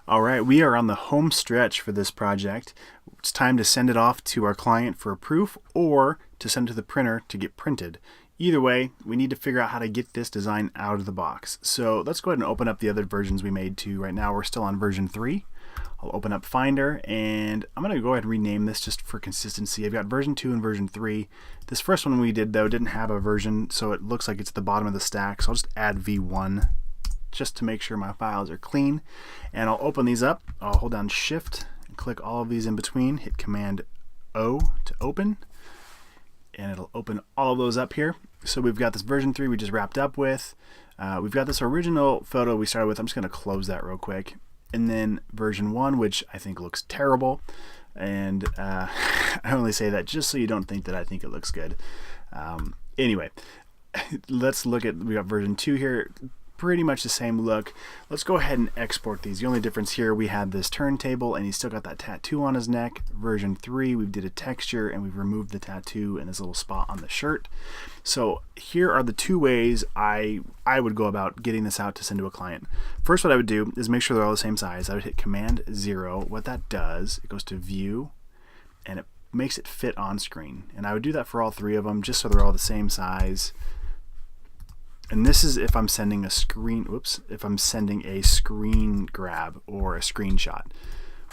All right, we are on the home stretch for this project. It's time to send it off to our client for a proof or to send to the printer to get printed. Either way, we need to figure out how to get this design out of the box. So let's go ahead and open up the other versions we made too. Right now we're still on version 3. I'll open up Finder and I'm going to go ahead and rename this just for consistency. I've got version 2 and version 3. This first one we did though didn't have a version, so it looks like it's at the bottom of the stack. So I'll just add V1 just to make sure my files are clean. And I'll open these up. I'll hold down Shift and click all of these in between. Hit Command O to open. And it'll open all of those up here. So we've got this version 3 we just wrapped up with. We've got this original photo we started with. I'm just going to close that real quick. And then version 1, which I think looks terrible. And I only say that just so you don't think that I think it looks good. Anyway, let's look at, we got version 2 here. Pretty much the same look. Let's go ahead and export these. The only difference here, we had this turntable and he's still got that tattoo on his neck. Version 3, we did a texture and we've removed the tattoo and this little spot on the shirt. So here are the two ways I would go about getting this out to send to a client. First, what I would do is make sure they're all the same size. I would hit Command 0. What that does, it goes to View and it makes it fit on screen. And I would do that for all three of them just so they're all the same size. And this is if I'm sending a screen, if I'm sending a screen grab or a screenshot.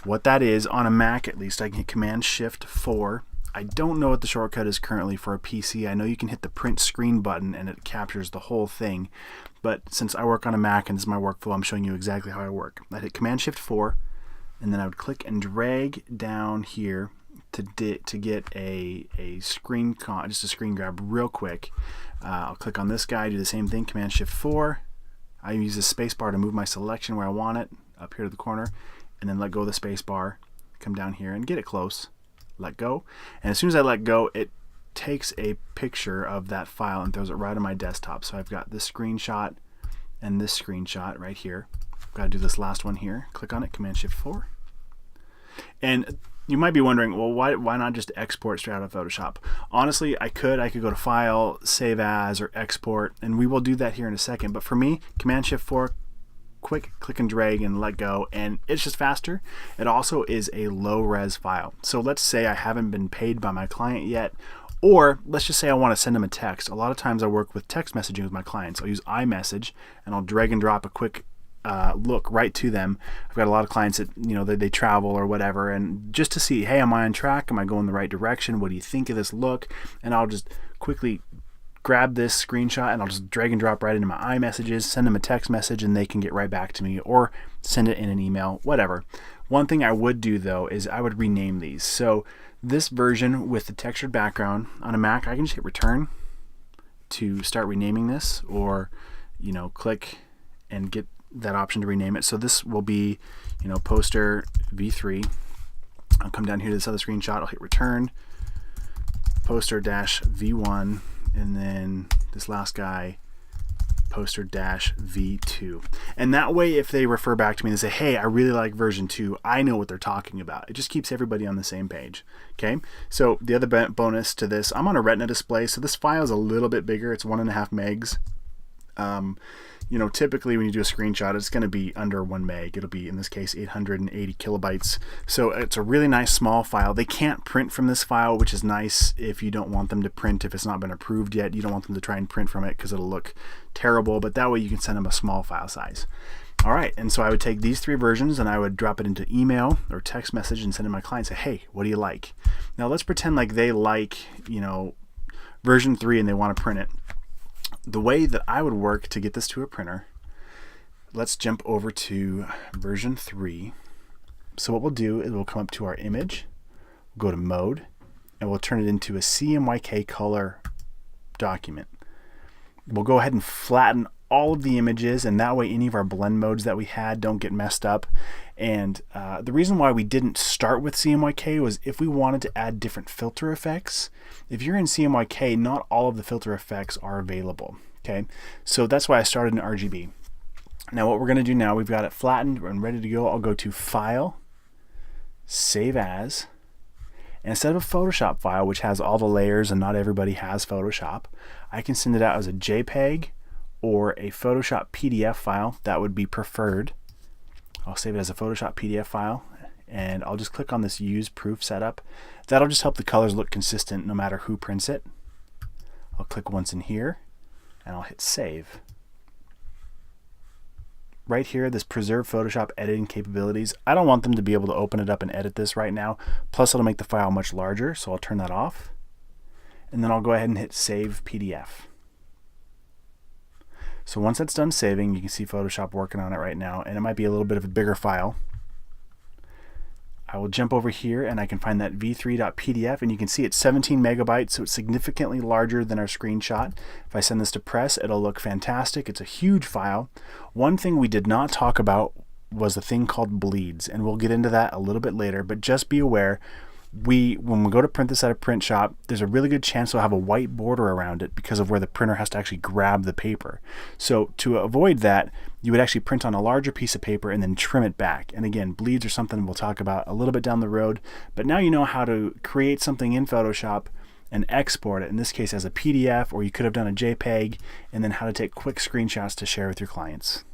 What that is, on a Mac at least, I can hit Command Shift 4. I don't know what the shortcut is currently for a PC. I know you can hit the print screen button and it captures the whole thing. But since I work on a Mac and this is my workflow, I'm showing you exactly how I work. I'd hit Command Shift 4 and then I would click and drag down here to get a screen, just a screen grab real quick. I'll click on this guy, do the same thing, Command Shift 4. I use the space bar to move my selection where I want it, up here to the corner, and then let go of the space bar, come down here and get it close, let go. And as soon as I let go, it takes a picture of that file and throws it right on my desktop. So I've got this screenshot and this screenshot right here. I've got to do this last one here. Click on it, Command Shift 4. And you might be wondering, well, why not just export straight out of Photoshop? Honestly, I could go to File, Save As, or Export, and we will do that here in a second. But for me, Command Shift 4, quick click and drag and let go, and it's just faster. It also is a low-res file. So let's say I haven't been paid by my client yet, or let's just say I want to send them a text. A lot of times I work with text messaging with my clients. I'll use iMessage, and I'll drag and drop a quick look right to them. I've got a lot of clients that, you know, they travel or whatever, and just to see, hey, am I on track? Am I going the right direction? What do you think of this look? And I'll just quickly grab this screenshot and I'll just drag and drop right into my iMessages, send them a text message, and they can get right back to me, or send it in an email, whatever. One thing I would do though is I would rename these. So this version with the textured background on a Mac, I can just hit Return to start renaming this, or, you know, click and get that option to rename it. So this will be, you know, Poster V3. I'll come down here to this other screenshot, I'll hit Return, Poster-V1, and then this last guy, Poster-V2. And that way, if they refer back to me and say, hey, I really like version 2, I know what they're talking about. It just keeps everybody on the same page. Okay, so the other bonus to this, I'm on a Retina display, so this file is a little bit bigger. It's 1.5 megs. You know, typically when you do a screenshot, it's going to be under 1 meg. It'll be, in this case, 880 kilobytes. So it's a really nice small file. They can't print from this file, which is nice if you don't want them to print if it's not been approved yet. You don't want them to try and print from it because it'll look terrible, but that way you can send them a small file size. All right, and so I would take these three versions and I would drop it into email or text message and send it to my client and say, hey, what do you like? Now let's pretend like they like, you know, version 3 and they want to print it. The way that I would work to get this to a printer, let's jump over to version 3. So what we'll do is we'll come up to our image, we'll go to Mode, and we'll turn it into a CMYK color document. We'll go ahead and flatten all of the images, and that way any of our blend modes that we had don't get messed up. And the reason why we didn't start with CMYK was if we wanted to add different filter effects. If you're in CMYK, not all of the filter effects are available. Okay, so that's why I started in RGB. Now what we're going to do now, we've got it flattened and ready to go. I'll go to File, Save As, and instead of a Photoshop file, which has all the layers and not everybody has Photoshop, I can send it out as a JPEG or a Photoshop PDF file. That would be preferred. I'll save it as a Photoshop PDF file, and I'll just click on this Use Proof Setup. That'll just help the colors look consistent no matter who prints it. I'll click once in here, and I'll hit Save. Right here, this Preserve Photoshop Editing Capabilities, I don't want them to be able to open it up and edit this right now, plus it'll make the file much larger, so I'll turn that off. And then I'll go ahead and hit Save PDF. So once that's done saving, you can see Photoshop working on it right now, and it might be a little bit of a bigger file. I will jump over here and I can find that v3.pdf, and you can see it's 17 megabytes, so it's significantly larger than our screenshot. If I send this to press, it'll look fantastic. It's a huge file. One thing we did not talk about was a thing called bleeds, and we'll get into that a little bit later, but just be aware, when we go to print this at a print shop, there's a really good chance we'll have a white border around it because of where the printer has to actually grab the paper. So to avoid that, you would actually print on a larger piece of paper and then trim it back. And again, bleeds are something we'll talk about a little bit down the road, but now you know how to create something in Photoshop and export it, in this case as a PDF, or you could have done a JPEG, and then how to take quick screenshots to share with your clients.